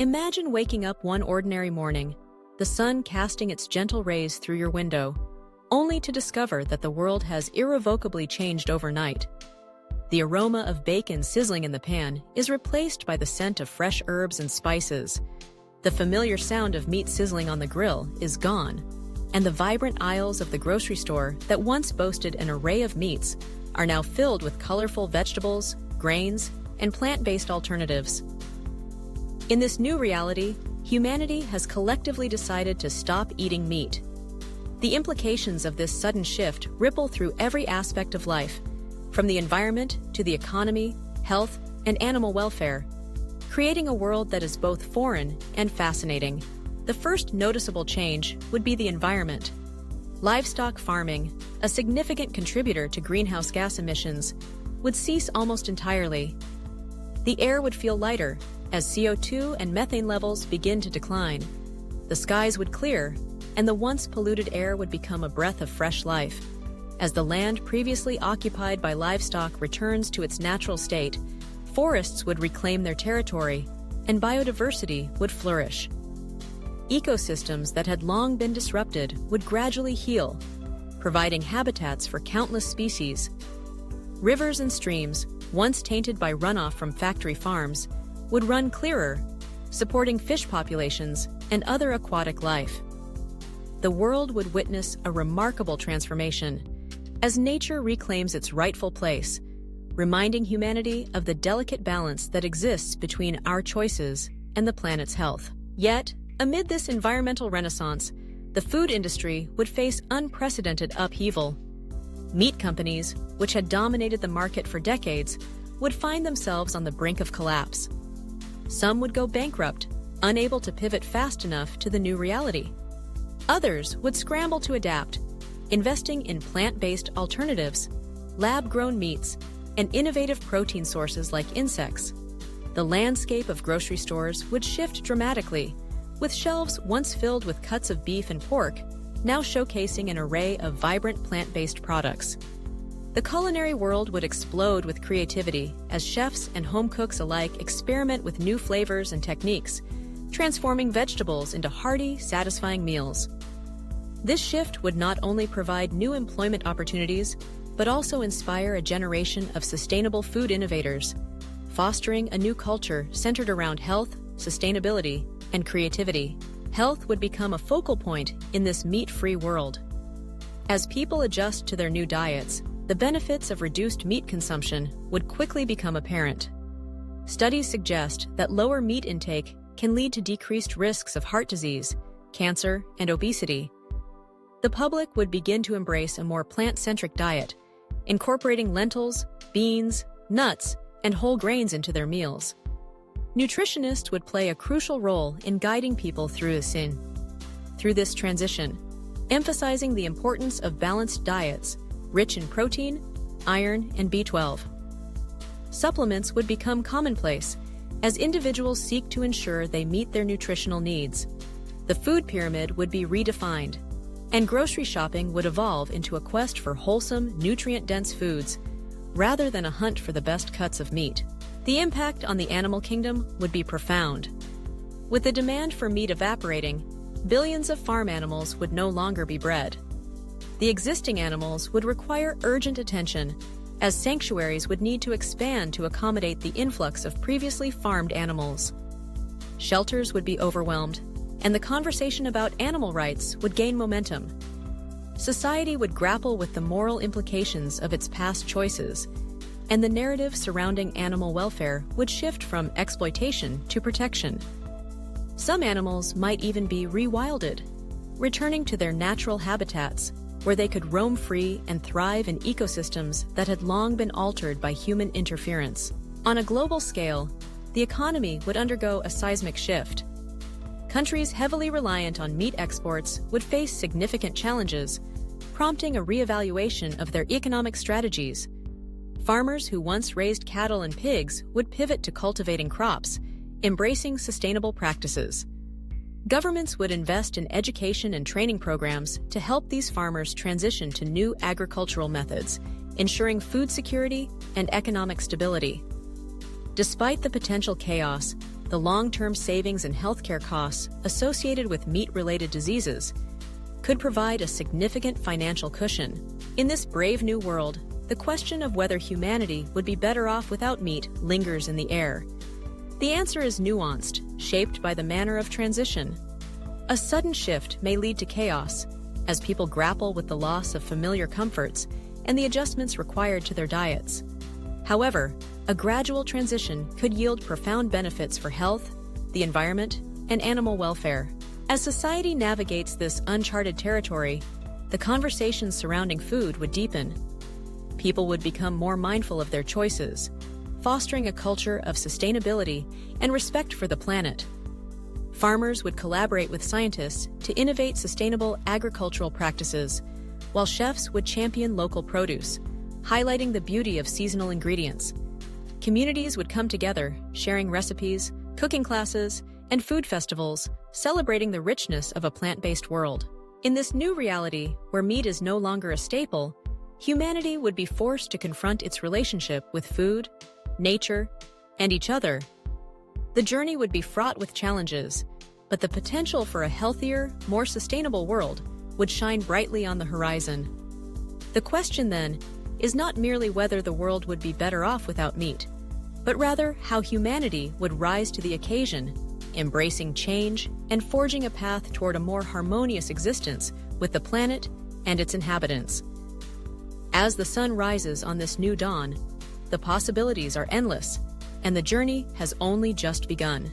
Imagine waking up one ordinary morning, the sun casting its gentle rays through your window, only to discover that the world has irrevocably changed overnight. The aroma of bacon sizzling in the pan is replaced by the scent of fresh herbs and spices. The familiar sound of meat sizzling on the grill is gone, and the vibrant aisles of the grocery store that once boasted an array of meats are now filled with colorful vegetables, grains, and plant-based alternatives. In this new reality, humanity has collectively decided to stop eating meat. The implications of this sudden shift ripple through every aspect of life, from the environment to the economy, health, and animal welfare, creating a world that is both foreign and fascinating. The first noticeable change would be the environment. Livestock farming, a significant contributor to greenhouse gas emissions, would cease almost entirely. The air would feel lighter as CO2 and methane levels begin to decline. The skies would clear, and the once polluted air would become a breath of fresh life. As the land previously occupied by livestock returns to its natural state, forests would reclaim their territory, and biodiversity would flourish. Ecosystems that had long been disrupted would gradually heal, providing habitats for countless species. Rivers and streams, once tainted by runoff from factory farms, would run clearer, supporting fish populations and other aquatic life. The world would witness a remarkable transformation as nature reclaims its rightful place, reminding humanity of the delicate balance that exists between our choices and the planet's health. Yet, amid this environmental renaissance, the food industry would face unprecedented upheaval. Meat companies, which had dominated the market for decades, would find themselves on the brink of collapse. Some would go bankrupt, unable to pivot fast enough to the new reality. Others would scramble to adapt, investing in plant-based alternatives, lab-grown meats, and innovative protein sources like insects. The landscape of grocery stores would shift dramatically, with shelves once filled with cuts of beef and pork, now showcasing an array of vibrant plant-based products. The culinary world would explode with creativity as chefs and home cooks alike experiment with new flavors and techniques, transforming vegetables into hearty, satisfying meals. This shift would not only provide new employment opportunities, but also inspire a generation of sustainable food innovators, fostering a new culture centered around health, sustainability, and creativity. Health would become a focal point in this meat-free world. As people adjust to their new diets, the benefits of reduced meat consumption would quickly become apparent. Studies suggest that lower meat intake can lead to decreased risks of heart disease, cancer, and obesity. The public would begin to embrace a more plant-centric diet, incorporating lentils, beans, nuts, and whole grains into their meals. Nutritionists would play a crucial role in guiding people through this transition, emphasizing the importance of balanced diets, rich in protein, iron, and B12. Supplements would become commonplace as individuals seek to ensure they meet their nutritional needs. The food pyramid would be redefined, and grocery shopping would evolve into a quest for wholesome, nutrient-dense foods, rather than a hunt for the best cuts of meat. The impact on the animal kingdom would be profound. With the demand for meat evaporating, billions of farm animals would no longer be bred. The existing animals would require urgent attention, as sanctuaries would need to expand to accommodate the influx of previously farmed animals. Shelters would be overwhelmed, and the conversation about animal rights would gain momentum. Society would grapple with the moral implications of its past choices, and the narrative surrounding animal welfare would shift from exploitation to protection. Some animals might even be rewilded, returning to their natural habitats, where they could roam free and thrive in ecosystems that had long been altered by human interference. On a global scale, the economy would undergo a seismic shift. Countries heavily reliant on meat exports would face significant challenges, prompting a reevaluation of their economic strategies. Farmers who once raised cattle and pigs would pivot to cultivating crops, embracing sustainable practices. Governments would invest in education and training programs to help these farmers transition to new agricultural methods, ensuring food security and economic stability. Despite the potential chaos, the long-term savings and healthcare costs associated with meat-related diseases could provide a significant financial cushion. In this brave new world, the question of whether humanity would be better off without meat lingers in the air. The answer is nuanced, shaped by the manner of transition. A sudden shift may lead to chaos, as people grapple with the loss of familiar comforts and the adjustments required to their diets. However, a gradual transition could yield profound benefits for health, the environment, and animal welfare. As society navigates this uncharted territory, the conversations surrounding food would deepen. People would become more mindful of their choices, fostering a culture of sustainability and respect for the planet. Farmers would collaborate with scientists to innovate sustainable agricultural practices, while chefs would champion local produce, highlighting the beauty of seasonal ingredients. Communities would come together, sharing recipes, cooking classes, and food festivals, celebrating the richness of a plant-based world. In this new reality, where meat is no longer a staple, humanity would be forced to confront its relationship with food, nature, and each other. The journey would be fraught with challenges, but the potential for a healthier, more sustainable world would shine brightly on the horizon. The question, then, is not merely whether the world would be better off without meat, but rather how humanity would rise to the occasion, embracing change and forging a path toward a more harmonious existence with the planet and its inhabitants. As the sun rises on this new dawn, the possibilities are endless, and the journey has only just begun.